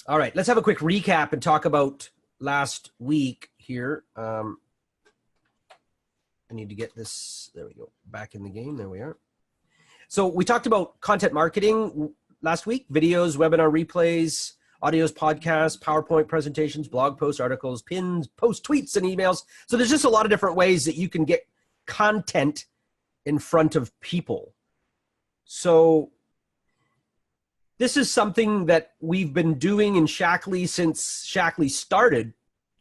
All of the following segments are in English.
All right, let's have a quick recap and talk about last week here. I need to get this, there we go, back in the game, there we are. So we talked about content marketing last week, videos, webinar replays, audios, podcasts, PowerPoint presentations, blog posts, articles, pins, post tweets, and emails. So there's just a lot of different ways that you can get content in front of people. So this is something that we've been doing in Shaklee since Shaklee started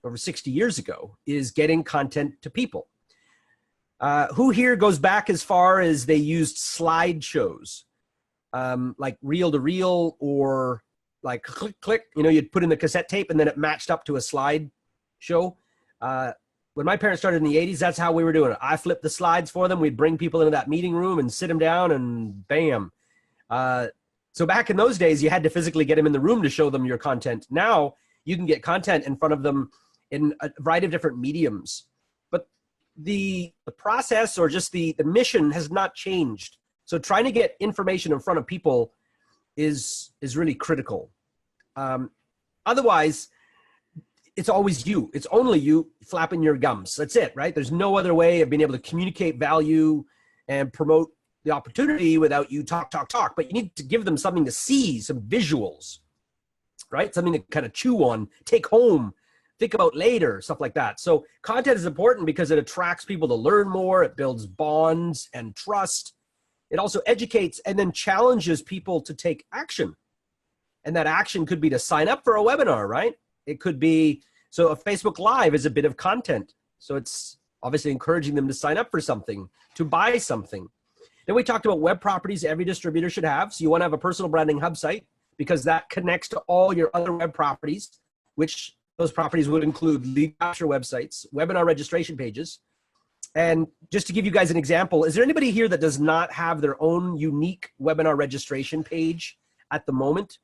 over 60 years ago, is getting content to people. Who here goes back as far as they used slideshows, like reel to reel, or like click, click, you know, you'd put in the cassette tape and then it matched up to a slide show. When my parents started in the 80s, that's how we were doing it. I flipped the slides for them. We'd bring people into that meeting room and sit them down and bam. So back in those days, you had to physically get them in the room to show them your content. Now you can get content in front of them in a variety of different mediums. But the process, or just the mission, has not changed. So trying to get information in front of people is really critical. Otherwise, it's always you. It's only you flapping your gums. That's it, right? There's no other way of being able to communicate value and promote the opportunity without you talk. But you need to give them something to see, some visuals, right? Something to kind of chew on, take home, think about later, stuff like that. So content is important because it attracts people to learn more. It builds bonds and trust. It also educates and then challenges people to take action. And that action could be to sign up for a webinar, right? It could be, so a Facebook Live is a bit of content. So it's obviously encouraging them to sign up for something, to buy something. Then we talked about web properties every distributor should have. So you want to have a personal branding hub site because that connects to all your other web properties, which those properties would include lead capture websites, webinar registration pages. And just to give you guys an example, is there anybody here that does not have their own unique webinar registration page at the moment?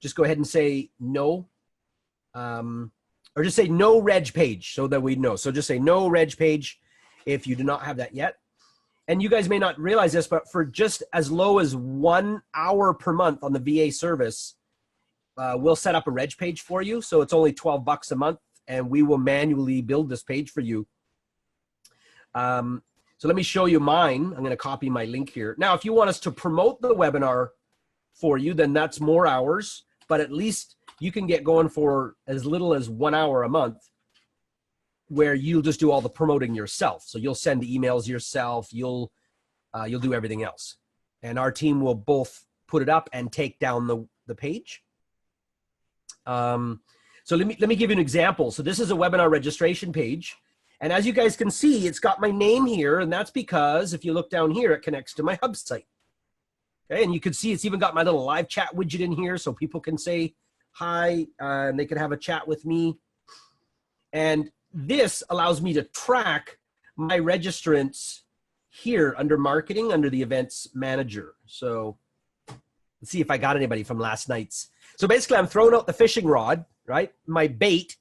Just go ahead and say no. Or just say no reg page so that we know. So just say no reg page if you do not have that yet. And you guys may not realize this, but for just as low as 1 hour per month on the VA service, we'll set up a reg page for you. So it's only $12 a month, and we will manually build this page for you. So let me show you mine. I'm going to copy my link here. Now, if you want us to promote the webinar for you, then that's more hours, but at least you can get going for as little as 1 hour a month, where you'll just do all the promoting yourself. So you'll send emails yourself, you'll do everything else. And our team will both put it up and take down the page. So let me give you an example. So this is a webinar registration page. And as you guys can see, it's got my name here, and that's because if you look down here, it connects to my hub site. Okay, and you can see it's even got my little live chat widget in here so people can say hi, and they can have a chat with me. And this allows me to track my registrants here under marketing, under the events manager. So let's see if I got anybody from last night's. So basically I'm throwing out the fishing rod, right? My bait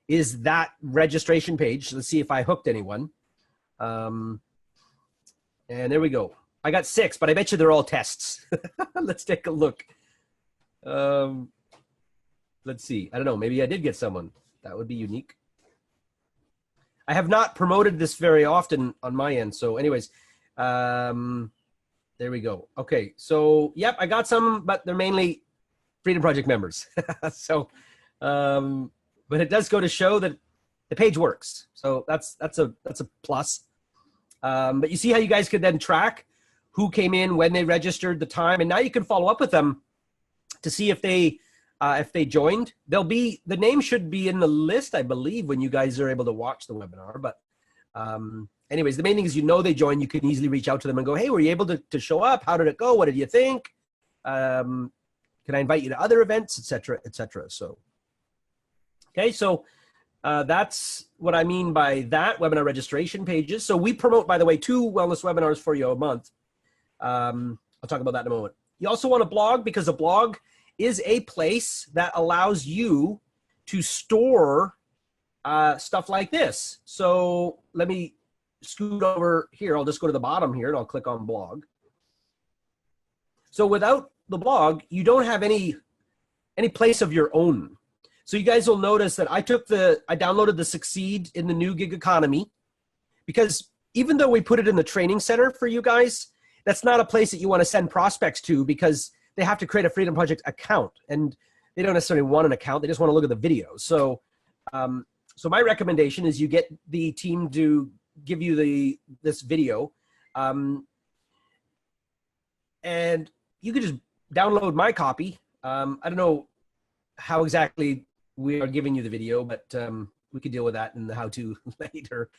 is that registration page. Let's see if I hooked anyone. And there we go. I got 6, but I bet you they're all tests. Let's take a look. Let's see. I don't know. Maybe I did get someone. That would be unique. I have not promoted this very often on my end. So anyways, there we go. Okay. So, yep, I got some, but they're mainly Freedom Project members. So, but it does go to show that the page works. So that's a plus. But you see how you guys could then track who came in, when they registered, the time, and now you can follow up with them to see if they joined. The name should be in the list, I believe, when you guys are able to watch the webinar. But anyways, the main thing is, you know, they joined. You can easily reach out to them and go, hey, were you able to show up? How did it go? What did you think? Can I invite you to other events, et cetera, et cetera. So, okay, so that's what I mean by that, webinar registration pages. So we promote, by the way, 2 wellness webinars for you a month. I'll talk about that in a moment. You also want a blog, because a blog is a place that allows you to store stuff like this. So let me scoot over here. I'll just go to the bottom here and I'll click on blog. So without the blog, you don't have any any place of your own. So you guys will notice that I downloaded the Succeed in the New Gig Economy, because even though we put it in the training center for you guys, that's not a place that you want to send prospects to, because they have to create a Freedom Project account, and they don't necessarily want an account. They just want to look at the videos. So, so my recommendation is you get the team to give you this video, and you can just download my copy. I don't know how exactly we are giving you the video, but we could deal with that in the how-to later.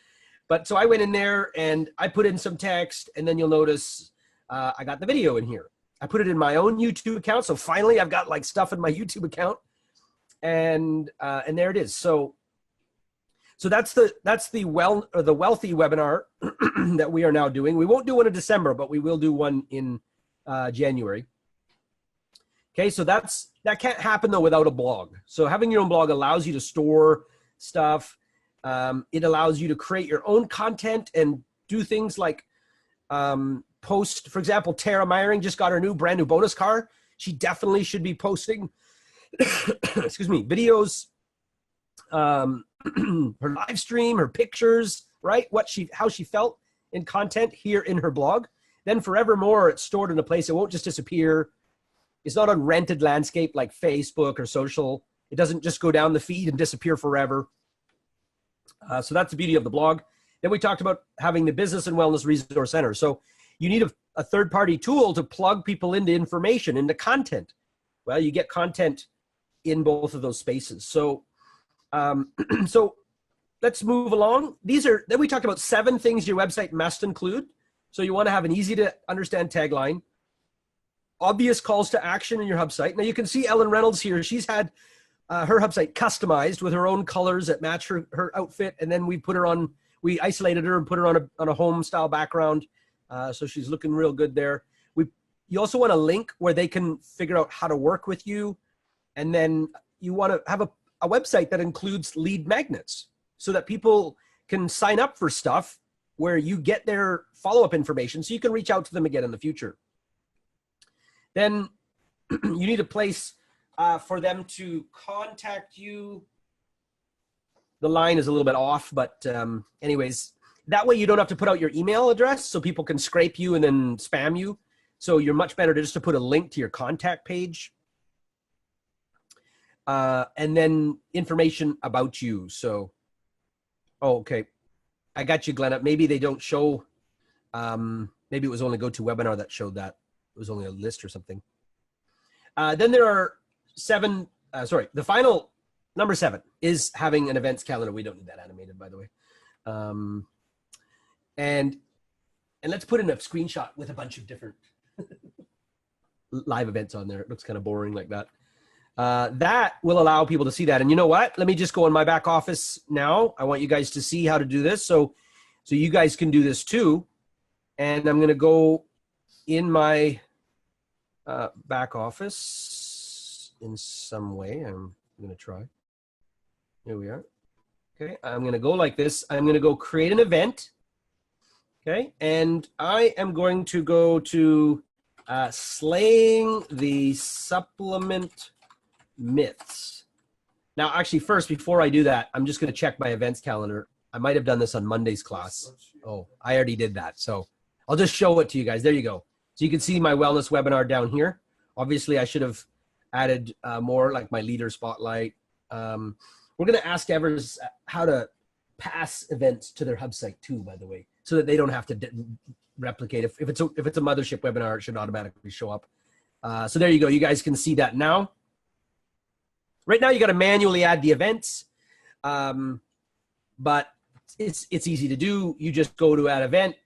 But so I went in there and I put in some text, and then you'll notice I got the video in here. I put it in my own YouTube account. So finally I've got like stuff in my YouTube account, and there it is. So that's the wealthy webinar that we are now doing. We won't do one in December, but we will do one in January. Okay, so that can't happen though without a blog. So having your own blog allows you to store stuff. It allows you to create your own content and do things like post. For example, Tara Meyering just got her brand new bonus car. She definitely should be posting excuse me, videos, her live stream, her pictures, right? How she felt in content here in her blog. Then forevermore, it's stored in a place. It won't just disappear. It's not on rented landscape like Facebook or social. It doesn't just go down the feed and disappear forever. So that's the beauty of the blog. Then we talked about having the Business and Wellness Resource Center. So you need a third-party tool to plug people into information, into content. Well, you get content in both of those spaces. So, so let's move along. Then we talked about 7 things your website must include. So you want to have an easy to understand tagline, obvious calls to action in your hub site. Now you can see Ellen Reynolds here. She's had her hub site customized with her own colors that match her outfit. And then we isolated her and put her on a home style background. So she's looking real good there. You also want a link where they can figure out how to work with you. And then you want to have a website that includes lead magnets so that people can sign up for stuff where you get their follow-up information so you can reach out to them again in the future. Then you need a place for them to contact you. The line is a little bit off, but anyways, that way you don't have to put out your email address so people can scrape you and then spam you. So you're much better just to put a link to your contact page. And then information about you. So, oh, okay. I got you, Glenna. Maybe they don't show, maybe it was only GoToWebinar that showed that. It was only a list or something. Then there are 7, the final, number 7 is having an events calendar. We don't need that animated, by the way. And let's put in a screenshot with a bunch of different live events on there. It looks kind of boring like that. That will allow people to see that. And you know what? Let me just go in my back office now. I want you guys to see how to do this. So you guys can do this too. And I'm going to go in my back office in some way. I'm going to try. Here we are. Okay. I'm going to go like this. I'm going to go create an event. Okay. And I am going to go to Slaying the Supplement Myths. Now, actually, first, before I do that, I'm just going to check my events calendar. I might have done this on Monday's class. Oh, I already did that. So I'll just show it to you guys. There you go. So you can see my wellness webinar down here. Obviously, I should have added more like my leader spotlight. We're going to ask Evers how to pass events to their hub site too, by the way, so that they don't have to replicate. If it's a mothership webinar, it should automatically show up. So there you go. You guys can see that now. Right now, you got to manually add the events, but it's easy to do. You just go to add event,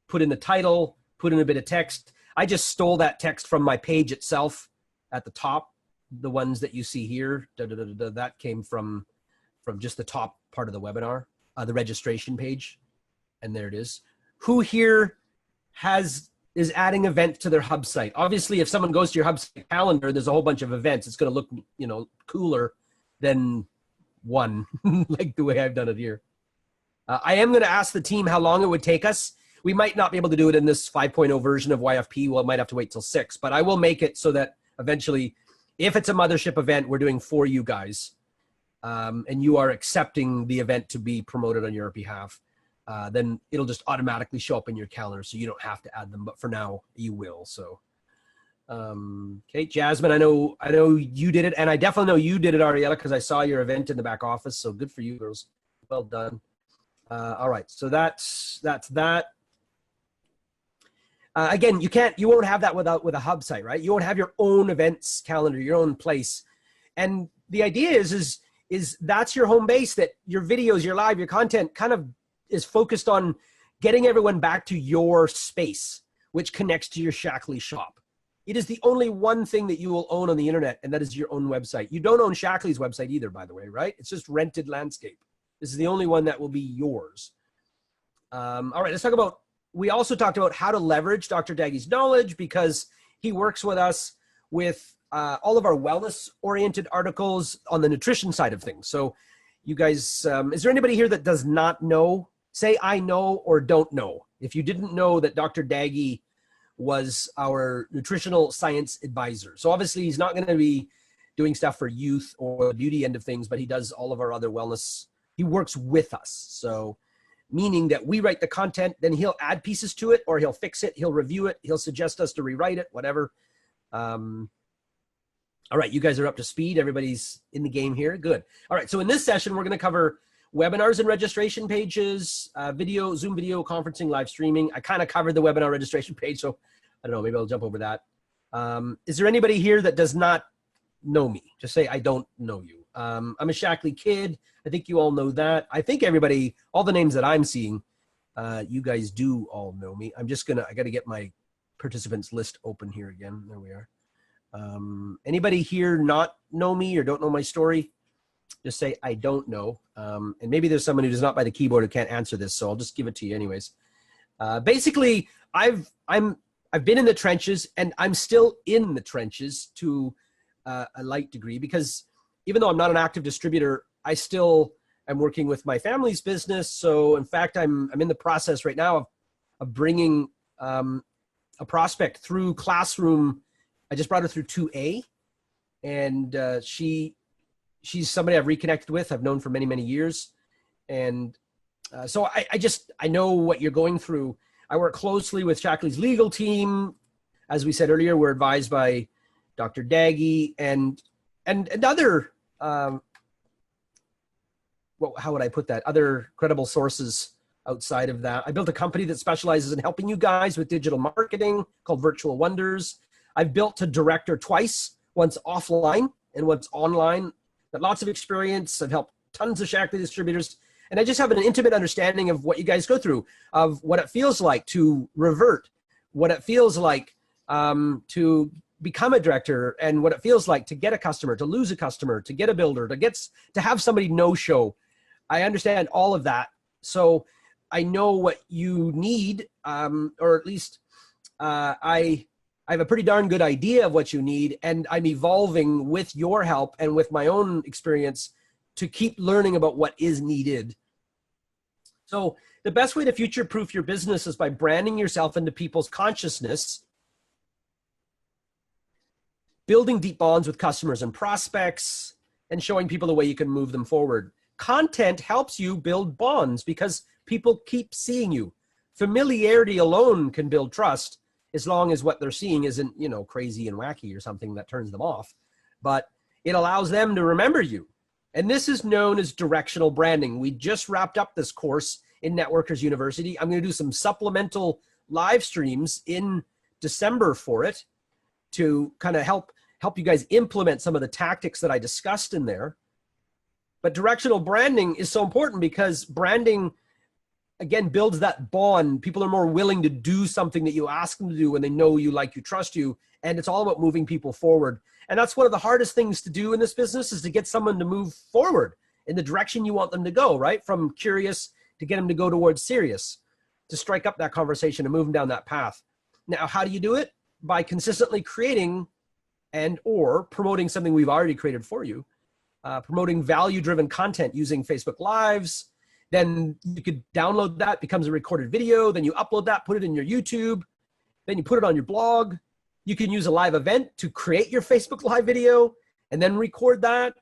put in the title, put in a bit of text. I just stole that text from my page itself at the top. The ones that you see here, that came from just the top part of the webinar, the registration page, and there it is. Who here is adding event to their hub site? Obviously, if someone goes to your hub site calendar, there's a whole bunch of events. It's going to look, cooler than one, like the way I've done it here. I am going to ask the team how long it would take us. We might not be able to do it in this 5.0 version of YFP. Well, it might have to wait till 6, but I will make it so that eventually If it's a mothership event we're doing for you guys, and you are accepting the event to be promoted on your behalf, then it'll just automatically show up in your calendar, so you don't have to add them. But for now, you will. So, okay, Jasmine, I know you did it, and I definitely know you did it, Ariella, because I saw your event in the back office. So good for you, girls. Well done. All right, so that's that. Again, you won't have that with a hub site, right? You won't have your own events calendar, your own place. And the idea is that's your home base, that your videos, your live, your content kind of is focused on getting everyone back to your space, which connects to your Shaklee shop. It is the only one thing that you will own on the internet, and that is your own website. You don't own Shaklee's website either, by the way, right? It's just rented landscape. This is the only one that will be yours. All right, let's talk about, we also talked about how to leverage Dr. Daggy's knowledge, because he works with us with all of our wellness-oriented articles on the nutrition side of things. So you guys, is there anybody here that does not know? Say I know or don't know. If you didn't know that Dr. Daggy was our nutritional science advisor. So obviously he's not going to be doing stuff for youth or the beauty end of things, but he does all of our other wellness. He works with us. So meaning that we write the content, then he'll add pieces to it, or he'll fix it, he'll review it, he'll suggest us to rewrite it, whatever. All right, you guys are up to speed. Everybody's in the game here. Good. All right, so in this session, we're going to cover webinars and registration pages, video, Zoom video conferencing, live streaming. I kind of covered the webinar registration page, so I don't know, maybe I'll jump over that. Is there anybody here that does not know me? Just say, I don't know you. I'm a Shaklee kid. I think you all know that. I think everybody, all the names that I'm seeing, you guys do all know me. I got to get my participants list open here again. There we are. Anybody here not know me or don't know my story? Just say, I don't know. And maybe there's someone who does not by the keyboard who can't answer this, so I'll just give it to you anyways. Basically, I've been in the trenches, and I'm still in the trenches to a light degree, because even though I'm not an active distributor, I still am working with my family's business. So in fact, I'm in the process right now of bringing a prospect through Classroom. I just brought her through 2A, and she's somebody I've reconnected with, I've known for many, many years. And so I know what you're going through. I work closely with Shaklee's legal team. As we said earlier, we're advised by Dr. Daggy and other, well, how would I put that? Other credible sources outside of that. I built a company that specializes in helping you guys with digital marketing called Virtual Wonders. I've built a director twice, once offline and once online. Got lots of experience. I've helped tons of Shaklee distributors. And I just have an intimate understanding of what you guys go through, of what it feels like to revert, what it feels like to become a director, and what it feels like to get a customer, to lose a customer, to get a builder, to have somebody no-show. I understand all of that. So I know what you need, or at least I have a pretty darn good idea of what you need, and I'm evolving with your help and with my own experience to keep learning about what is needed. So the best way to future-proof your business is by branding yourself into people's consciousness, building deep bonds with customers and prospects, and showing people the way you can move them forward. Content helps you build bonds because people keep seeing you. Familiarity alone can build trust, as long as what they're seeing isn't, you know, crazy and wacky or something that turns them off. But it allows them to remember you. And this is known as directional branding. We just wrapped up this course in Networkers University. I'm going to do some supplemental live streams in December for it to kind of help you guys implement some of the tactics that I discussed in there. But directional branding is so important because branding, again, builds that bond. People are more willing to do something that you ask them to do when they know you, like you, trust you. And it's all about moving people forward. And that's one of the hardest things to do in this business, is to get someone to move forward in the direction you want them to go, right? From curious to get them to go towards serious, to strike up that conversation and move them down that path. Now, how do you do it? By consistently creating and or promoting something we've already created for you, promoting value-driven content using Facebook Lives. Then you could download that, becomes a recorded video. Then you upload that, put it in your YouTube. Then you put it on your blog. You can use a live event to create your Facebook Live video and then record that.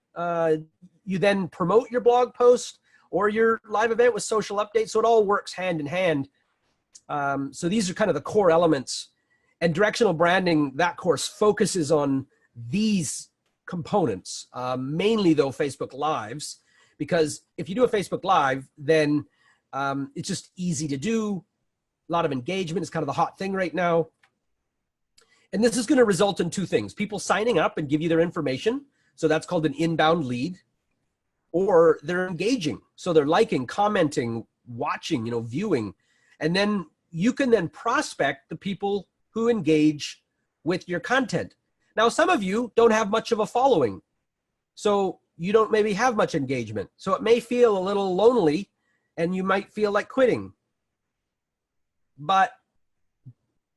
You then promote your blog post or your live event with social updates. So it all works hand in hand. So these are kind of the core elements. And directional branding, that course focuses on these components, mainly though Facebook Lives, because if you do a Facebook Live, then it's just easy to do. A lot of engagement is kind of the hot thing right now. And this is going to result in two things: people signing up and give you their information. So that's called an inbound lead. Or they're engaging. So they're liking, commenting, watching, viewing. And then you can then prospect the people who engage with your content. Now, some of you don't have much of a following. So you don't maybe have much engagement. So it may feel a little lonely and you might feel like quitting. But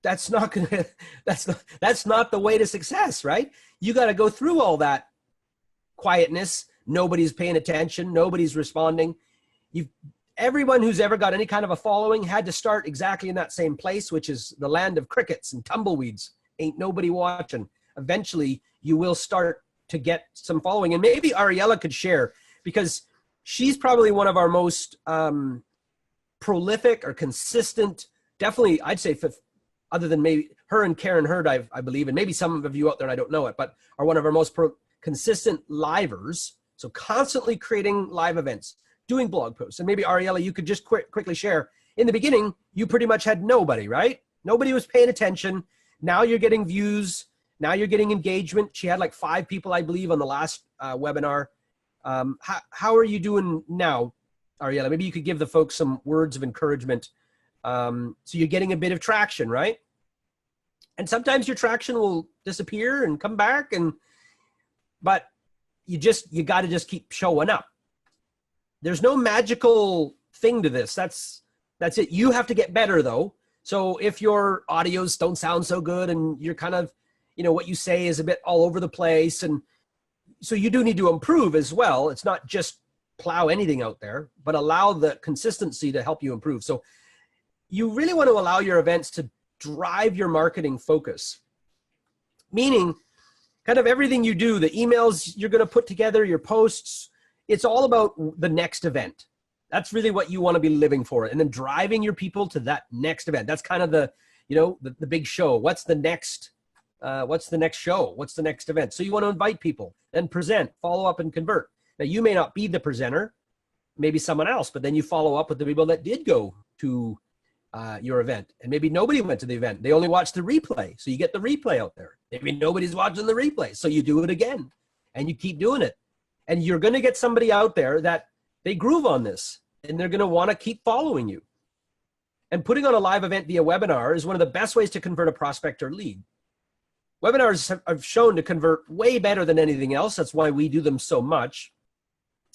that's not gonna, that's not the way to success, right? You got to go through all that quietness. Nobody's paying attention. Nobody's responding. Everyone who's ever got any kind of a following had to start exactly in that same place, which is the land of crickets and tumbleweeds. Ain't nobody watching. Eventually, you will start to get some following. And maybe Ariella could share, because she's probably one of our most prolific or consistent, definitely, I'd say, other than maybe her and Karen Hurd, I believe, and maybe some of you out there, I don't know it, but are one of our most consistent livers. So constantly creating live events, doing blog posts. And maybe Ariella, you could just quickly share. In the beginning, you pretty much had nobody, right? Nobody was paying attention. Now you're getting views. Now you're getting engagement. She had like 5 people, I believe, on the last webinar. How are you doing now, Ariella? Maybe you could give the folks some words of encouragement. So you're getting a bit of traction, right? And sometimes your traction will disappear and come back, but you got to just keep showing up. There's no magical thing to this. That's it. You have to get better though. So if your audios don't sound so good and you're kind of, what you say is a bit all over the place, and so you do need to improve as well. It's not just plow anything out there, but allow the consistency to help you improve. So you really want to allow your events to drive your marketing focus, meaning kind of everything you do, the emails you're going to put together, your posts, it's all about the next event. That's really what you want to be living for. And then driving your people to that next event. That's kind of the big show. What's the next show? What's the next event? So you want to invite people and present, follow up, and convert. Now you may not be the presenter, maybe someone else, but then you follow up with the people that did go to your event. And maybe nobody went to the event. They only watched the replay. So you get the replay out there. Maybe nobody's watching the replay. So you do it again and you keep doing it. And you're going to get somebody out there that they groove on this and they're going to want to keep following you. And putting on a live event via webinar is one of the best ways to convert a prospect or lead. Webinars have shown to convert way better than anything else. That's why we do them so much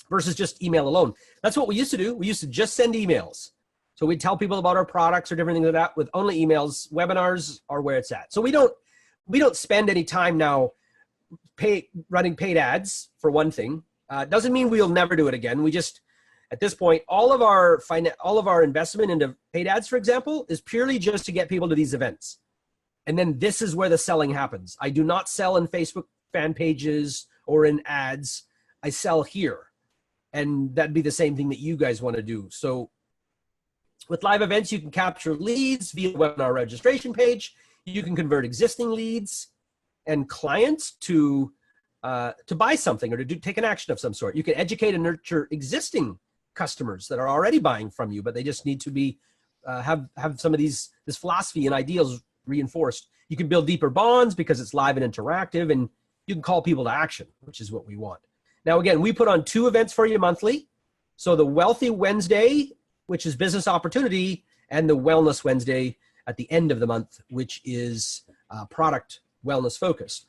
versus just email alone. That's what we used to do. We used to just send emails. So we'd tell people about our products or different things like that with only emails. Webinars are where it's at. So we don't spend any time now running paid ads, for one thing. Doesn't mean we'll never do it again. We just, at this point, all of our investment into paid ads, for example, is purely just to get people to these events. And then this is where the selling happens. I do not sell in Facebook fan pages or in ads. I sell here. And that'd be the same thing that you guys want to do. So with live events, you can capture leads via the webinar registration page. You can convert existing leads and clients to buy something or to take an action of some sort. You can educate and nurture existing customers that are already buying from you, but they just need to be have some of this philosophy and ideals reinforced. You can build deeper bonds because it's live and interactive, and you can call people to action, which is what we want. Now, again, we put on 2 events for you monthly. So the Wealthy Wednesday, which is business opportunity, and the Wellness Wednesday at the end of the month, which is product wellness focused.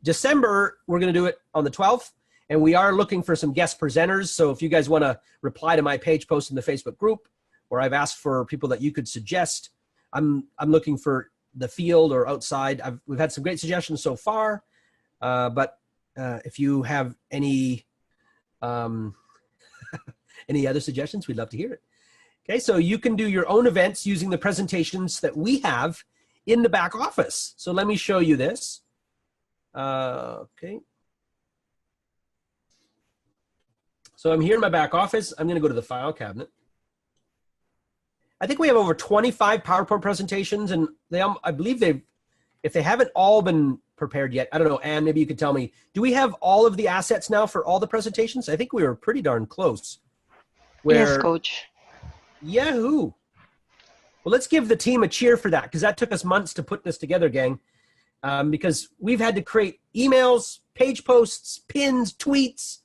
December, we're going to do it on the 12th, and we are looking for some guest presenters. So if you guys want to reply to my page post in the Facebook group, where I've asked for people that you could suggest, I'm looking for the field or outside. We've had some great suggestions so far, but if you have any any other suggestions, we'd love to hear it. Okay, so you can do your own events using the presentations that we have in the back office. So let me show you this. Okay. So I'm here in my back office. I'm going to go to the file cabinet. I think we have over 25 PowerPoint presentations, and I believe if they haven't all been prepared yet, I don't know, Anne, maybe you could tell me, do we have all of the assets now for all the presentations? I think we were pretty darn close. Yes, Coach. Yahoo! Well, let's give the team a cheer for that, because that took us months to put this together, gang. Because we've had to create emails, page posts, pins, tweets,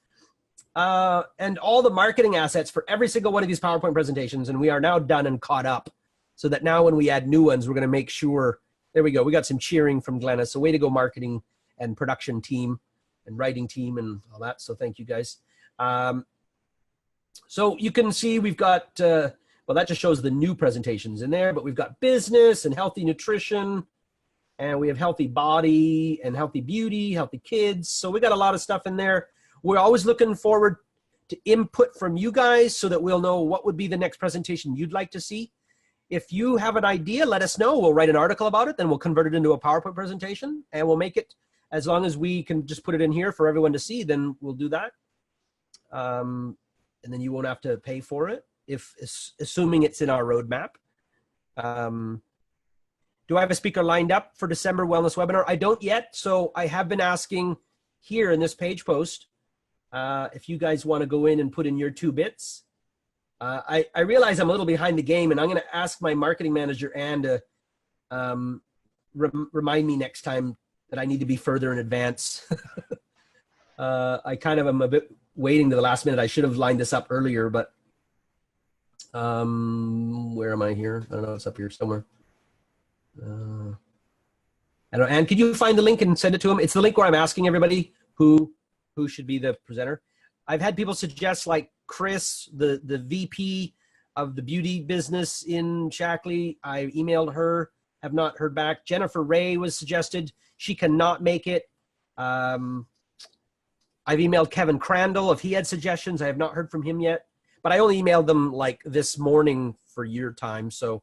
and all the marketing assets for every single one of these PowerPoint presentations, and we are now done and caught up, so that now when we add new ones, we're going to make sure. There we go. We got some cheering from Glenna. So way to go, marketing and production team and writing team and all that. So thank you, guys. So you can see we've got, well, that just shows the new presentations in there, but we've got business and healthy nutrition, and we have healthy body and healthy beauty, healthy kids. So we got a lot of stuff in there. We're always looking forward to input from you guys so that we'll know what would be the next presentation you'd like to see. If you have an idea, let us know. We'll write an article about it, then we'll convert it into a PowerPoint presentation, and we'll make it, as long as we can just put it in here for everyone to see, then we'll do that. And then you won't have to pay for it, assuming it's in our roadmap. Do I have a speaker lined up for December Wellness Webinar? I don't yet, so I have been asking here in this page post if you guys want to go in and put in your 2 bits. I realize I'm a little behind the game, and I'm going to ask my marketing manager, Anne, to remind me next time that I need to be further in advance. I kind of am a bit waiting to the last minute. I should have lined this up earlier, but where am I here? I don't know. It's up here somewhere. I don't know. Anne, could you find the link and send it to him? It's the link where I'm asking everybody who should be the presenter. I've had people suggest, like Chris, the VP of the beauty business in Shaklee. I emailed her, have not heard back. Jennifer Ray was suggested. She cannot make it. I've emailed Kevin Crandall if he had suggestions. I have not heard from him yet. But I only emailed them like this morning for your time, so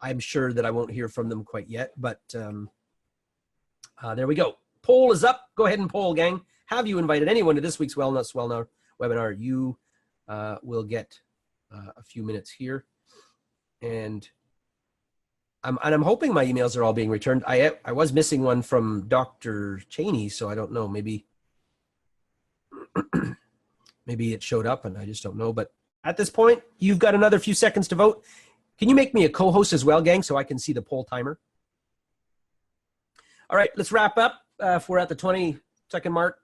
I'm sure that I won't hear from them quite yet. But there we go. Poll is up. Go ahead and poll, gang. Have you invited anyone to this week's Wellness webinar? You will get a few minutes here. And I'm hoping my emails are all being returned. I was missing one from Dr. Cheney, so I don't know. Maybe maybe it showed up and I just don't know. But at this point, you've got another few seconds to vote. Can you make me a co-host as well, gang, so I can see the poll timer? All right, let's wrap up. If we're at the 20-second mark.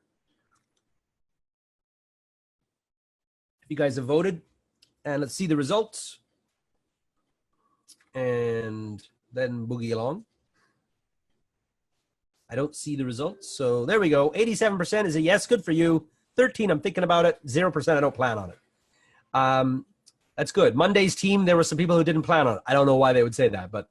If you guys have voted, and let's see the results. And then boogie along. I don't see the results, so there we go. 87% is a yes, good for you. 13, I'm thinking about it. 0%, I don't plan on it. That's good. Monday's team, there were some people who didn't plan on it. I don't know why they would say that, but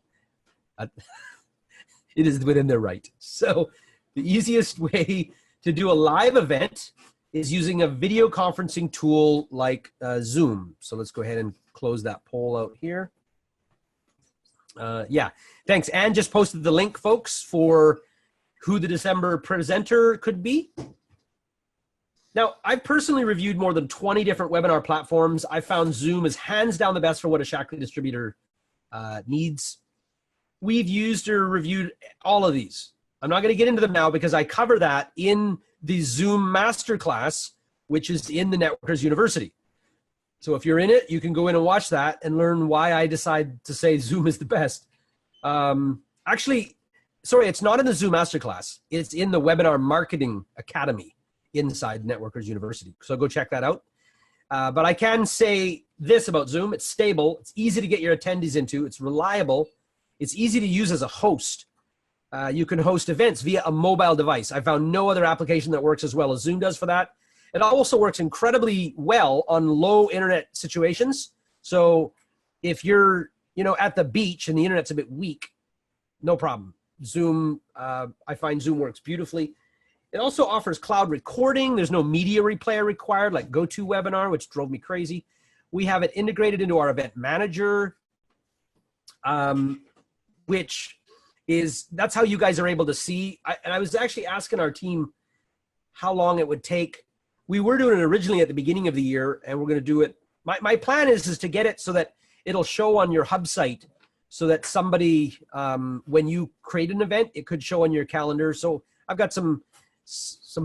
it is within their right. So the easiest way to do a live event is using a video conferencing tool like Zoom. So let's go ahead and close that poll out here. Yeah, thanks. Anne just posted the link, folks, for who the December presenter could be. Now, I've personally reviewed more than 20 different webinar platforms. I found Zoom is hands down the best for what a Shaklee distributor needs. We've used or reviewed all of these. I'm not going to get into them now because I cover that in the Zoom Masterclass, which is in the Networkers University. So if you're in it, you can go in and watch that and learn why I decide to say Zoom is the best. Actually, sorry, it's not in the Zoom Masterclass. It's in the Webinar Marketing Academy inside Networkers University. So go check that out. But I can say this about Zoom. It's stable. It's easy to get your attendees into. It's reliable. It's easy to use as a host. You can host events via a mobile device. I found no other application that works as well as Zoom does for that. It also works incredibly well on low internet situations. So if you're, at the beach and the internet's a bit weak, no problem. Zoom, I find Zoom works beautifully. It also offers cloud recording. There's no media replayer required like GoToWebinar, which drove me crazy. We have it integrated into our event manager, which is that's how you guys are able to see. And I was actually asking our team how long it would take. We were doing it originally at the beginning of the year, and we're going to do it. My plan is to get it so that it'll show on your hub site, so that somebody, when you create an event, it could show on your calendar. So I've got some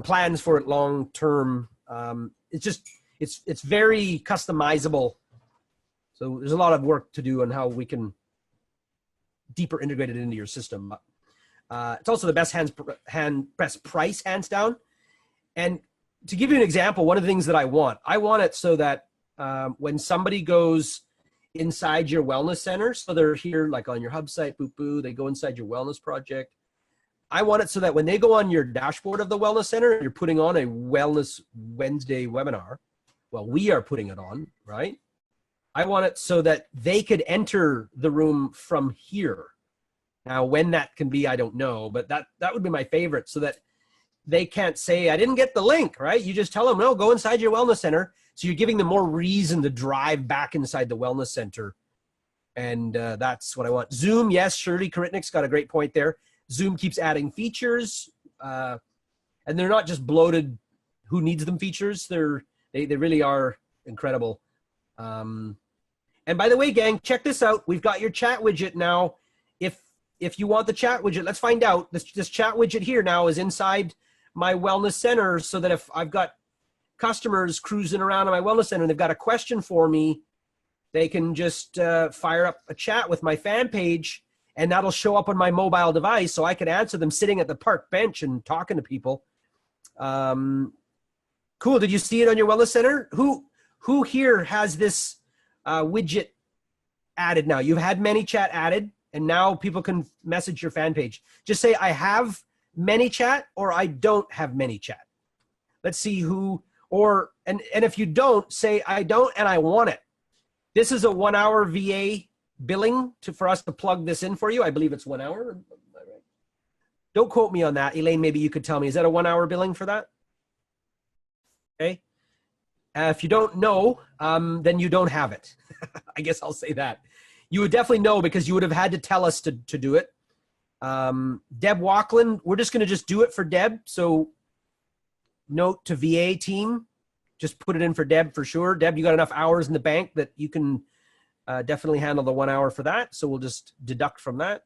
plans for it long term. It's very customizable. So there's a lot of work to do on how we can deeper integrate it into your system. It's also the best price, hands down. And to give you an example, one of the things that I want it so that when somebody goes inside your wellness center, so they're here like on your hub site, they go inside your wellness project. I want it so that when they go on your dashboard of the wellness center, you're putting on a Wellness Wednesday webinar. Well, we are putting it on, right? I want it so that they could enter the room from here. Now, when that can be, I don't know, but that would be my favorite, so that they can't say, I didn't get the link, right? You just tell them, no, go inside your wellness center. So you're giving them more reason to drive back inside the wellness center. And that's what I want. Zoom, yes, Shirley Karitnik's got a great point there. Zoom keeps adding features, and they're not just bloated who needs them features. They really are incredible. And by the way, gang, check this out. We've got your chat widget now. If you want the chat widget, let's find out. This chat widget here now is inside my wellness center, so that if I've got customers cruising around in my wellness center and they've got a question for me, they can just fire up a chat with my fan page, and that'll show up on my mobile device, so I can answer them sitting at the park bench and talking to people. Cool. Did you see it on your wellness center? Who here has this widget added now? You've had ManyChat added, and now people can message your fan page. Just say, I have ManyChat, or I don't have ManyChat. Let's see who, and if you don't, say, I don't and I want it. This is a 1 hour VA billing for us to plug this in for you. I believe it's 1 hour. Don't quote me on that. Elaine, maybe you could tell me, is that a 1 hour billing for that? Okay. If you don't know, then you don't have it. I guess I'll say that. You would definitely know, because you would have had to tell us to do it. Deb Walkland, we're just going to do it for Deb. So note to VA team, just put it in for Deb for sure. Deb, you got enough hours in the bank that you can definitely handle the 1 hour for that. So we'll just deduct from that.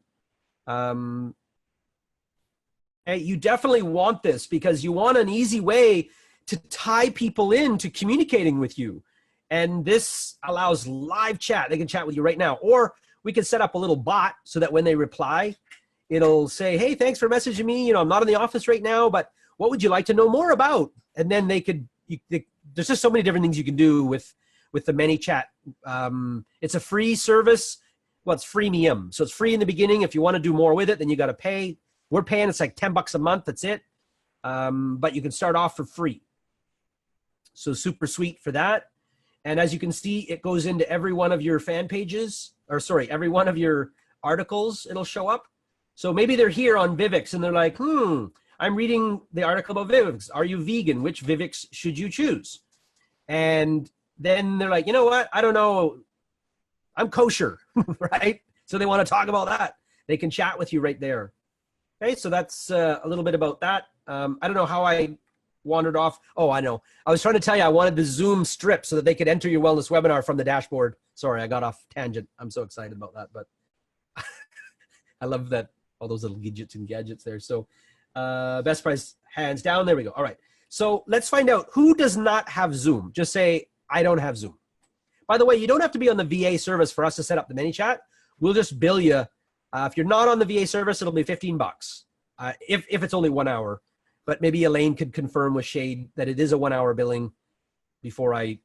Hey, you definitely want this, because you want an easy way to tie people into communicating with you. And this allows live chat. They can chat with you right now. Or we can set up a little bot so that when they reply, it'll say, hey, thanks for messaging me. I'm not in the office right now, but what would you like to know more about? And then there's just so many different things you can do with the ManyChat. It's a free service. Well, it's freemium. So it's free in the beginning. If you want to do more with it, then you got to pay. We're paying, it's like $10 a month. That's it. But you can start off for free. So super sweet for that. And as you can see, it goes into every one of your fan pages, every one of your articles, it'll show up. So maybe they're here on Vivix and they're like, I'm reading the article about Vivix. Are you vegan? Which Vivix should you choose? And then they're like, you know what? I don't know. I'm kosher, right? So they want to talk about that. They can chat with you right there. Okay, so that's a little bit about that. I don't know how I wandered off. Oh, I know. I was trying to tell you I wanted the Zoom strip so that they could enter your wellness webinar from the dashboard. Sorry, I got off tangent. I'm so excited about that, but I love that, all those little gadgets and gadgets there. So best price, hands down. There we go. All right. So let's find out who does not have Zoom. Just say, I don't have Zoom. By the way, you don't have to be on the VA service for us to set up the ManyChat. We'll just bill you. If you're not on the VA service, it'll be $15 if it's only 1 hour. But maybe Elaine could confirm with Shade that it is a 1 hour billing before I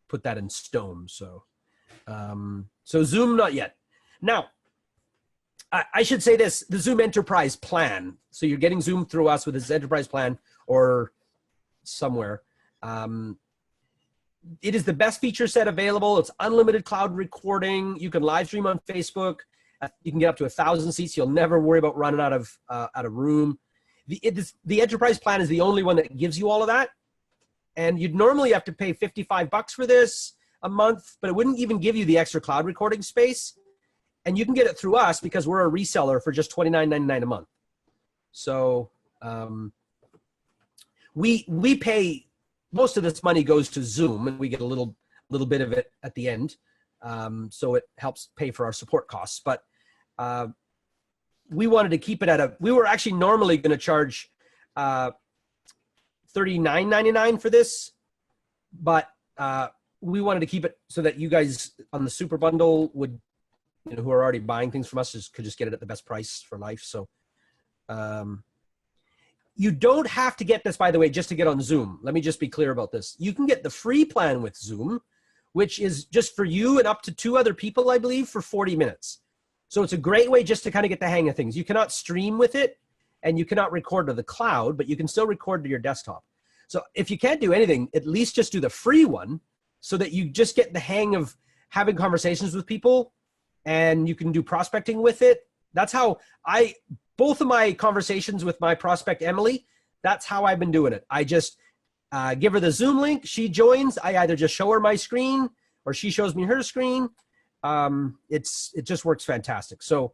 put that in stone. So, so Zoom, not yet. Now, I should say this, the Zoom Enterprise plan. So you're getting Zoom through us with this Enterprise plan or somewhere. It is the best feature set available. It's unlimited cloud recording. You can live stream on Facebook. You can get up to 1,000 seats. You'll never worry about running out of room. The Enterprise plan is the only one that gives you all of that. And you'd normally have to pay $55 for this a month, but it wouldn't even give you the extra cloud recording space. and you can get it through us because we're a reseller for just $29.99 a month. So we pay, most of this money goes to Zoom, and we get a little bit of it at the end. So it helps pay for our support costs. But we wanted to keep it we were actually normally going to charge $39.99 for this, but we wanted to keep it so that you guys on the super bundle would, who are already buying things from us, could just get it at the best price for life. So you don't have to get this, by the way, just to get on Zoom. Let me just be clear about this. You can get the free plan with Zoom, which is just for you and up to 2 other people, I believe, for 40 minutes. So it's a great way just to kind of get the hang of things. You cannot stream with it, and you cannot record to the cloud, but you can still record to your desktop. So if you can't do anything, at least just do the free one so that you just get the hang of having conversations with people, and you can do prospecting with it. That's how both of my conversations with my prospect, Emily, that's how I've been doing it. I just give her the Zoom link. She joins. I either just show her my screen or she shows me her screen. It just works fantastic. So,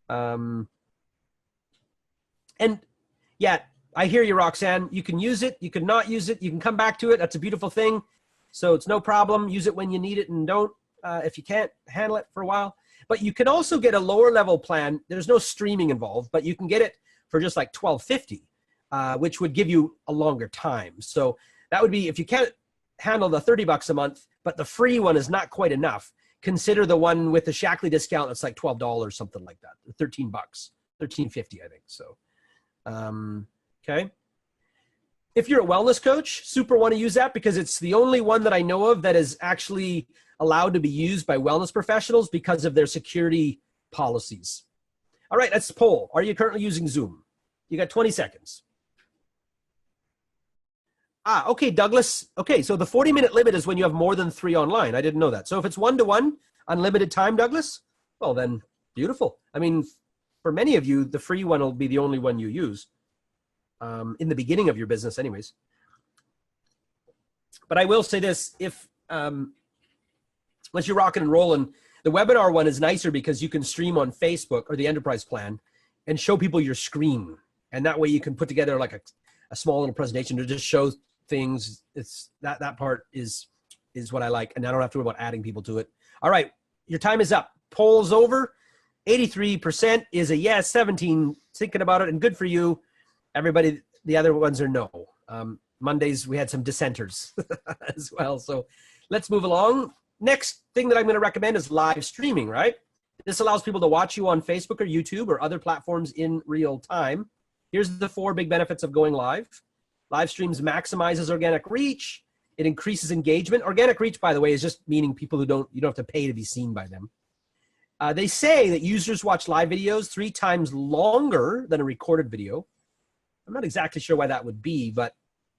and yeah, I hear you, Roxanne. You can use it. You can not use it. You can come back to it. That's a beautiful thing. So it's no problem. Use it when you need it, and don't if you can't handle it for a while. But you can also get a lower level plan. There's no streaming involved, but you can get it for just like $12.50, which would give you a longer time. So that would be, if you can't handle the $30 a month, but the free one is not quite enough, consider the one with the Shaklee discount. It's like $12, something like that, $13, $13.50, I think. So, okay. If you're a wellness coach, super want to use that because it's the only one that I know of that is actually allowed to be used by wellness professionals because of their security policies. All right, let's poll. Are you currently using Zoom? You got 20 seconds. Okay, Douglas. Okay, so the 40-minute limit is when you have more than 3 online. I didn't know that. So if it's 1-to-1, unlimited time, Douglas, well then, beautiful. I mean, for many of you, the free one will be the only one you use in the beginning of your business anyways. But I will say this, if once you're rocking and rolling, the webinar one is nicer because you can stream on Facebook or the enterprise plan and show people your screen. And that way you can put together like a small little presentation to just show things. It's that part is what I like. And I don't have to worry about adding people to it. All right, your time is up. Poll's over. 83% is a yes, 17 thinking about it, and good for you. Everybody, the other ones are no. Mondays, we had some dissenters as well. So let's move along. Next thing that I'm going to recommend is live streaming, right? This allows people to watch you on Facebook or YouTube or other platforms in real time. Here's the 4 big benefits of going live. Live streams maximizes organic reach. It increases engagement. Organic reach, by the way, is just meaning people who you don't have to pay to be seen by them. They say that users watch live videos 3 times longer than a recorded video. I'm not exactly sure why that would be, but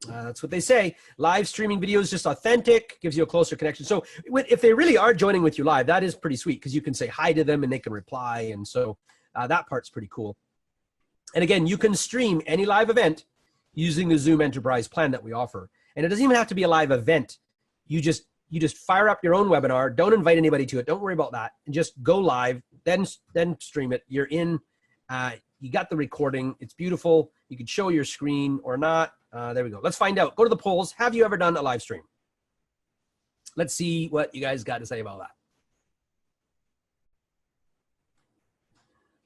that's what they say. Live streaming video is just authentic, gives you a closer connection. So if they really are joining with you live, that is pretty sweet because you can say hi to them and they can reply. And so that part's pretty cool. And again, you can stream any live event using the Zoom Enterprise plan that we offer. And it doesn't even have to be a live event. You just fire up your own webinar. Don't invite anybody to it. Don't worry about that. And just go live, then stream it. You're in. You got the recording. It's beautiful. You can show your screen or not. There we go. Let's find out. Go to the polls. Have you ever done a live stream? Let's see what you guys got to say about that.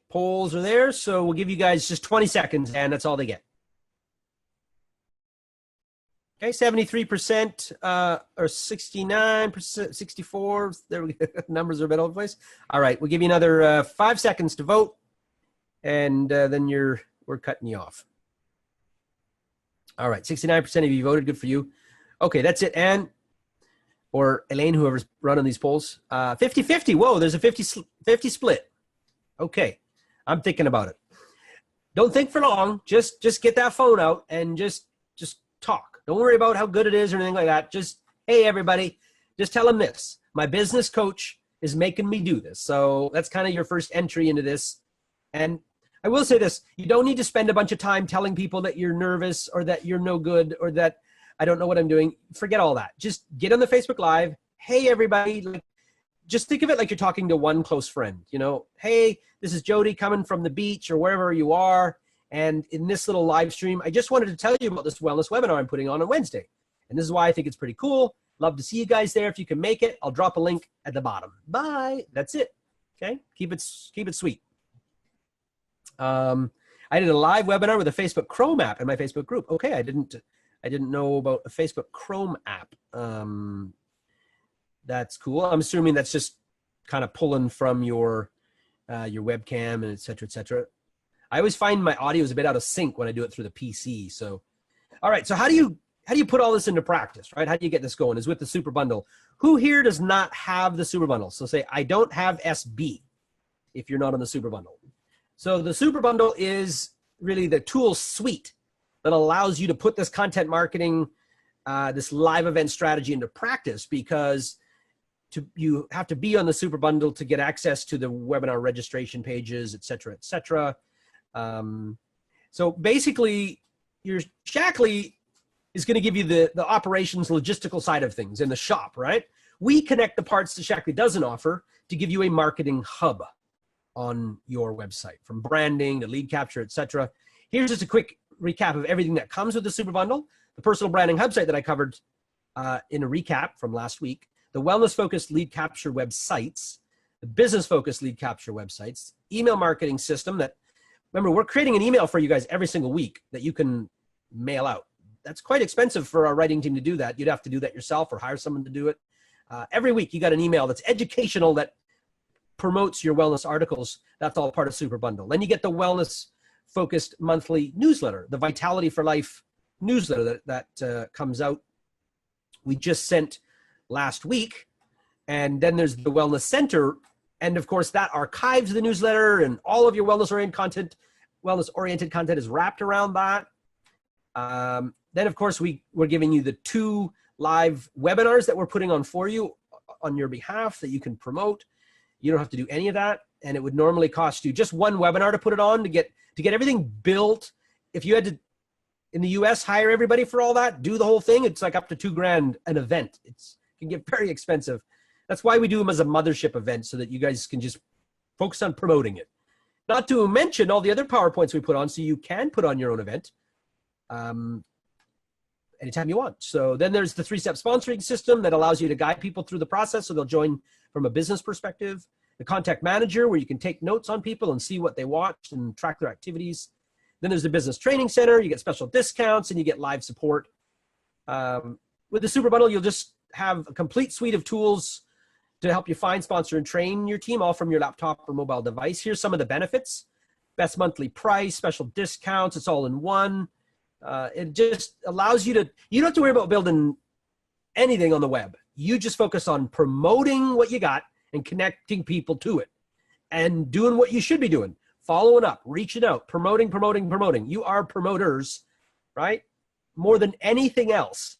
Polls are there, so we'll give you guys just 20 seconds, and that's all they get. Okay, 73% or 69%, 64. There we go. Numbers are a bit all over the place. All right, we'll give you another 5 seconds to vote, and then we're cutting you off. All right, 69% of you voted. Good for you. Okay, that's it. Anne or Elaine, whoever's running these polls. 50-50. Whoa, there's a 50 split. Okay, I'm thinking about it. Don't think for long. Just get that phone out and just talk. Don't worry about how good it is or anything like that. Just, hey, everybody, just tell them this. My business coach is making me do this. So that's kind of your first entry into this. And I will say this, you don't need to spend a bunch of time telling people that you're nervous or that you're no good or that I don't know what I'm doing. Forget all that. Just get on the Facebook Live. Hey, everybody, just think of it like you're talking to one close friend. You know, hey, this is Jody coming from the beach or wherever you are. And in this little live stream, I just wanted to tell you about this wellness webinar I'm putting on Wednesday. And this is why I think it's pretty cool. Love to see you guys there. If you can make it, I'll drop a link at the bottom. Bye. That's it. Okay. Keep it sweet. I did a live webinar with a Facebook Chrome app in my Facebook group. Okay. I didn't know about a Facebook Chrome app. That's cool. I'm assuming that's just kind of pulling from your webcam and et cetera, et cetera. I always find my audio is a bit out of sync when I do it through the PC. So, all right. So how do you put all this into practice, right? How do you get this going? Is with the super bundle. Who here does not have the super bundle? So say, I don't have SB if you're not on the super bundle. So the super bundle is really the tool suite that allows you to put this content marketing, this live event strategy into practice, because you have to be on the super bundle to get access to the webinar registration pages, et cetera, et cetera. So basically, your Shaklee is going to give you the operations logistical side of things in the shop, right? We connect the parts that Shaklee doesn't offer to give you a marketing hub on your website, from branding to lead capture, et cetera. Here's just a quick recap of everything that comes with the super bundle. The personal branding hub site that I covered in a recap from last week, the wellness-focused lead capture websites, the business-focused lead capture websites, email marketing system that, remember, we're creating an email for you guys every single week that you can mail out. That's quite expensive for our writing team to do that. You'd have to do that yourself or hire someone to do it. Every week you got an email that's educational that promotes your wellness articles. That's all part of Super Bundle. Then you get the wellness-focused monthly newsletter, the Vitality for Life newsletter that comes out. We just sent last week. And then there's the Wellness Center. And of course, that archives the newsletter, and all of your wellness-oriented content is wrapped around that. Then, of course, we're giving you the 2 live webinars that we're putting on for you on your behalf that you can promote. You don't have to do any of that. And it would normally cost you just 1 webinar to put it on to get everything built. If you had to, in the US, hire everybody for all that, do the whole thing, it's like up to $2,000 an event. It can get very expensive. That's why we do them as a mothership event, so that you guys can just focus on promoting it. Not to mention all the other PowerPoints we put on, so you can put on your own event anytime you want. So then there's the 3-step sponsoring system that allows you to guide people through the process so they'll join from a business perspective. The contact manager, where you can take notes on people and see what they watched and track their activities. Then there's the business training center. You get special discounts and you get live support. With the Super Bundle, you'll just have a complete suite of tools to help you find, sponsor, and train your team, all from your laptop or mobile device. Here's some of the benefits. Best monthly price, special discounts, it's all in one. It just allows you to, you don't have to worry about building anything on the web. You just focus on promoting what you got and connecting people to it and doing what you should be doing, following up, reaching out, promoting. You are promoters, right? More than anything else.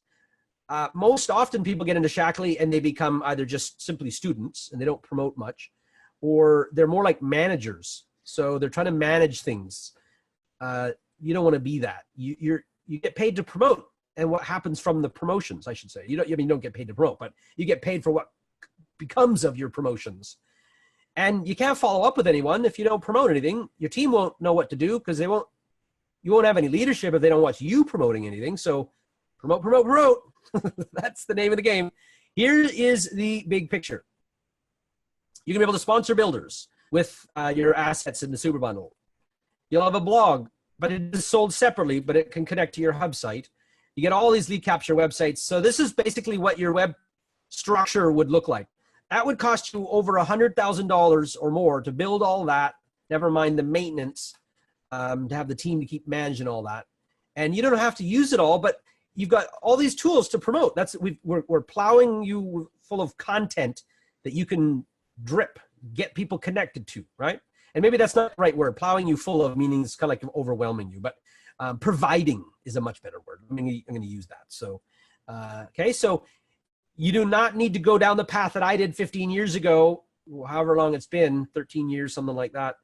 Most often people get into Shaklee and they become either just simply students and they don't promote much, or they're more like managers. So they're trying to manage things. You don't want to be that. You get paid to promote, and what happens from the promotions, I should say. You don't get paid to promote, but you get paid for what becomes of your promotions. And you can't follow up with anyone if you don't promote anything. Your team won't know what to do because you won't have any leadership if they don't watch you promoting anything. So promote. That's the name of the game. Here is the big picture. You're gonna be able to sponsor builders with your assets in the Super Bundle. You'll have a blog, but it is sold separately, but it can connect to your hub site. You get all these lead capture websites. So this is basically what your web structure would look like. That would cost you over $100,000 or more to build all that, never mind the maintenance, to have the team to keep managing all that. And you don't have to use it all, but you've got all these tools to promote. We're plowing you full of content that you can get people connected to, right? And maybe that's not the right word. Plowing you full of meaning is kind of like overwhelming you, but providing is a much better word. I'm going to use that. So, okay, so you do not need to go down the path that I did 15 years ago, however long it's been, 13 years, something like that.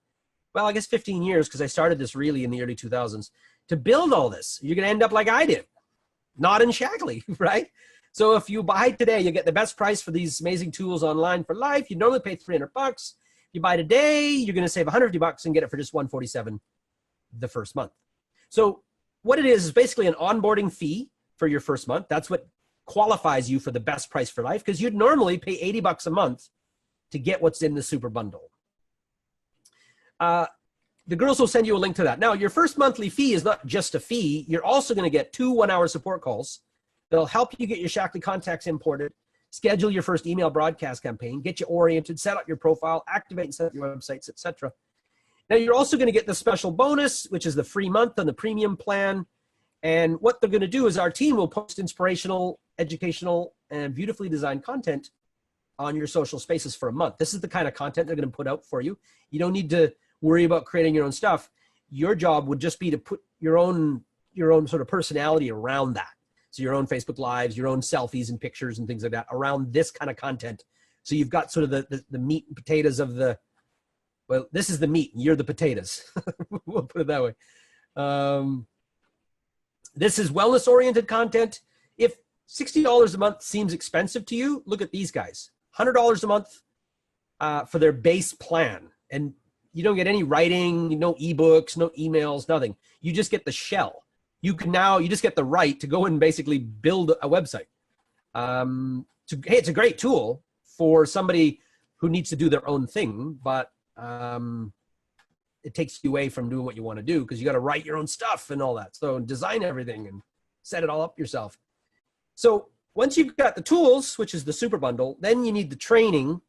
Well, I guess 15 years, because I started this really in the early 2000s, to build all this. You're going to end up like I did, not in Shaklee, right? So if you buy today, you get the best price for these amazing tools online for life. You normally pay $300. If you buy today, you're going to save $150 and get it for just $147 the first month. So what it is basically an onboarding fee for your first month. That's what qualifies you for the best price for life, because you'd normally pay $80 a month to get what's in the super bundle. The girls will send you a link to that. Now, your first monthly fee is not just a fee. You're also going to get 2 one-hour support calls that'll help you get your Shaklee contacts imported, schedule your first email broadcast campaign, get you oriented, set up your profile, activate and set up your websites, etc. Now, you're also going to get the special bonus, which is the free month on the premium plan. And what they're going to do is our team will post inspirational, educational, and beautifully designed content on your social spaces for a month. This is the kind of content they're going to put out for you. You don't need to worry about creating your own stuff. Your job would just be to put your own sort of personality around that. So your own Facebook Lives, your own selfies and pictures and things like that around this kind of content. So you've got sort of the meat and potatoes of the, well, this is the meat and you're the potatoes. We'll put it that way. This is wellness-oriented content. If $60 a month seems expensive to you, look at these guys. $100 a month for their base plan. And you don't get any writing, no ebooks, no emails, nothing. You just get the shell. You just get the right to go and basically build a website. Hey, it's a great tool for somebody who needs to do their own thing, but it takes you away from doing what you want to do because you got to write your own stuff and all that. So design everything and set it all up yourself. So once you've got the tools, which is the super bundle, then you need the training.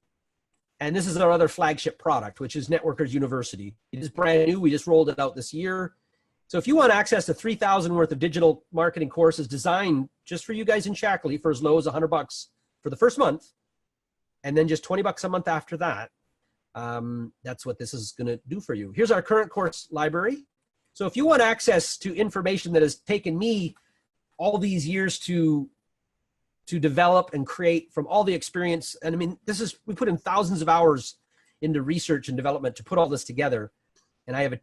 And this is our other flagship product, which is Networkers University. It is brand new. We just rolled it out this year. So if you want access to 3,000 worth of digital marketing courses designed just for you guys in Shaklee for as low as $100 for the first month, and then just $20 a month after that, that's what this is going to do for you. Here's our current course library. So if you want access to information that has taken me all these years to develop and create from all the experience, and I mean, we put in thousands of hours into research and development to put all this together. And I have a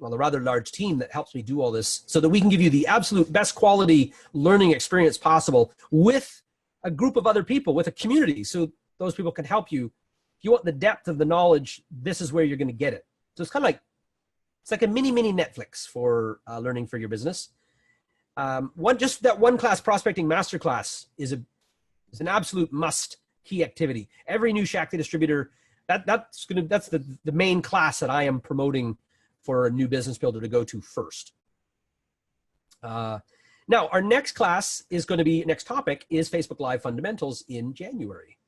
rather large team that helps me do all this so that we can give you the absolute best quality learning experience possible with a group of other people, with a community. So those people can help you. If you want the depth of the knowledge, this is where you're going to get it. So it's kind of like, it's like a mini Netflix for learning for your business. Just that one class prospecting masterclass is an absolute must key activity. Every new Shaklee distributor, that's the main class that I am promoting for a new business builder to go to first. Now our next class is going to be, next topic is Facebook Live Fundamentals in January.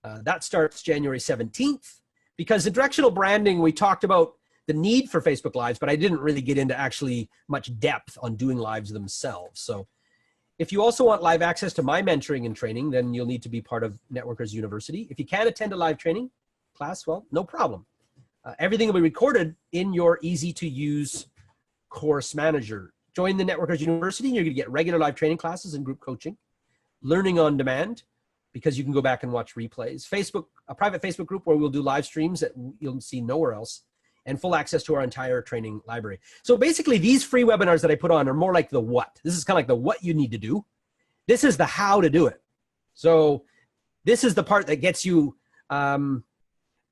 That starts January 17th, because in directional branding, we talked about the need for Facebook Lives, but I didn't really get into actually much depth on doing lives themselves. So if you also want live access to my mentoring and training, then you'll need to be part of Networkers University. If you can't attend a live training class, well, no problem. Everything will be recorded in your easy-to-use course manager. Join the Networkers University, and you're going to get regular live training classes and group coaching, learning on demand, because you can go back and watch replays, a private Facebook group where we'll do live streams that you'll see nowhere else, and full access to our entire training library. So basically, these free webinars that I put on are more like the what. This is kind of like the what you need to do. This is the how to do it. So this is the part that gets you,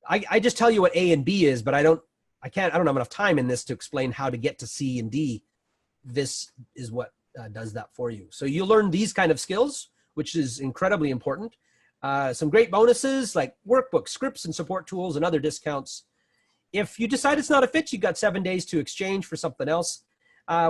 I just tell you what A and B is, but I don't have enough time in this to explain how to get to C and D. This is what does that for you. So you learn these kind of skills, which is incredibly important. Some great bonuses like workbooks, scripts, and support tools and other discounts. If you decide it's not a fit, you've got 7 days to exchange for something else.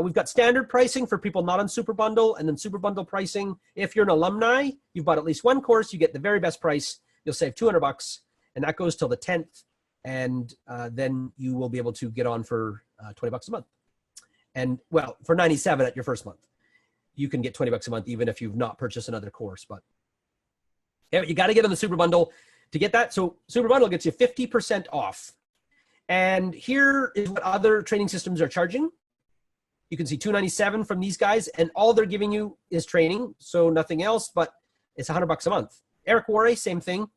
We've got standard pricing for people not on Super Bundle, and then Super Bundle pricing. If you're an alumni, you've bought at least one course, you get the very best price. You'll save $200. And that goes till the 10th, and then you will be able to get on for $20 a month. And well, for $97 at your first month, you can get $20 a month even if you've not purchased another course. But yeah, you got to get on the Super Bundle to get that. So Super Bundle gets you 50% off. And here is what other training systems are charging. You can see $297 from these guys, and all they're giving you is training, so nothing else. But it's $100 a month. Eric Worre, same thing.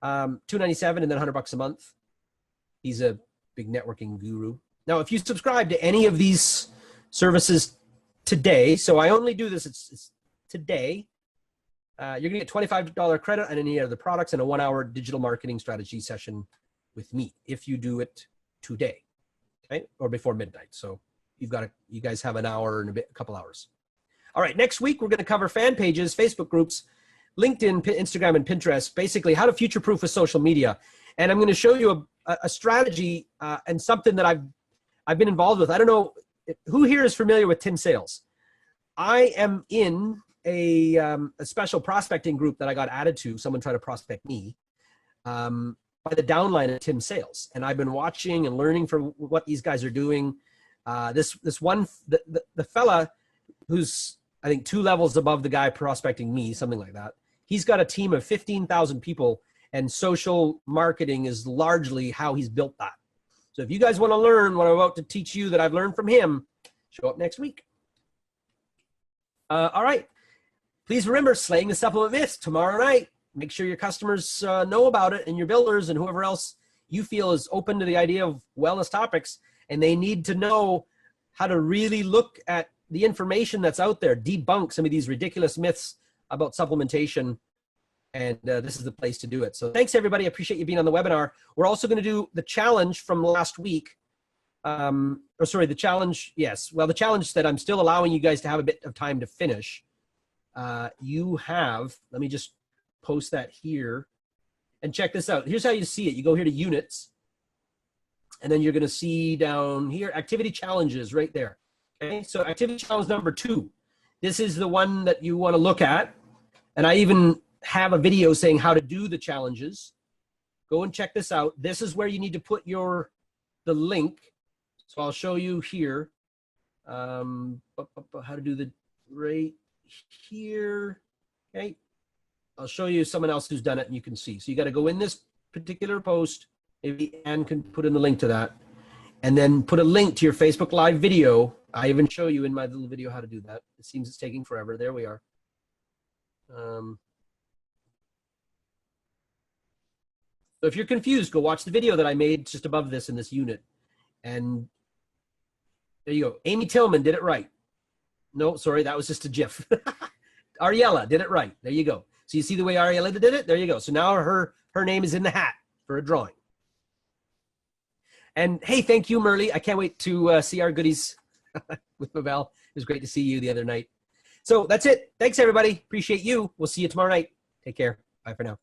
$297 and then $100 a month. He's a big networking guru. Now, if you subscribe to any of these services today, so I only do this, it's today, you're going to get $25 credit on any of the products and a 1-hour digital marketing strategy session with me if you do it today, okay, or before midnight. So you guys have an hour and a couple hours. All right, next week we're going to cover fan pages, Facebook groups, LinkedIn, Instagram, and Pinterest. Basically, how to future-proof with social media. And I'm going to show you a strategy and something that I've been involved with. I don't know who here is familiar with Tim Sales. I am in a special prospecting group that I got added to. Someone tried to prospect me by the downline of Tim Sales, and I've been watching and learning from what these guys are doing. The fella who's I think 2 levels above the guy prospecting me, something like that. He's got a team of 15,000 people, and social marketing is largely how he's built that. So if you guys want to learn what I'm about to teach you that I've learned from him, show up next week. All right. Please remember, Slaying the Supplement Myths tomorrow night. Make sure your customers know about it, and your builders and whoever else you feel is open to the idea of wellness topics, and they need to know how to really look at the information that's out there, debunk some of these ridiculous myths about supplementation, and this is the place to do it. So thanks, everybody. I appreciate you being on the webinar. We're also going to do the challenge from last week. The challenge, yes. Well, the challenge that I'm still allowing you guys to have a bit of time to finish. You have, let me just post that here, and check this out. Here's how you see it. You go here to units, and then you're going to see down here, activity challenges right there. Okay, so activity challenge number 2. This is the one that you want to look at. And I even have a video saying how to do the challenges. Go and check this out. This is where you need to put the link. So I'll show you here how to do the right here. Okay. I'll show you someone else who's done it and you can see. So you got to go in this particular post. Maybe Ann can put in the link to that. And then put a link to your Facebook Live video. I even show you in my little video how to do that. It seems it's taking forever. There we are. So if you're confused, go watch the video that I made just above this in this unit. And there you go. Amy Tillman did it right. No, sorry, that was just a GIF. Ariella did it right. There you go. So you see the way Ariella did it? There you go. So now her name is in the hat for a drawing. And hey, thank you, Merle. I can't wait to see our goodies with Mabel. It was great to see you the other night. So that's it. Thanks, everybody. Appreciate you. We'll see you tomorrow night. Take care. Bye for now.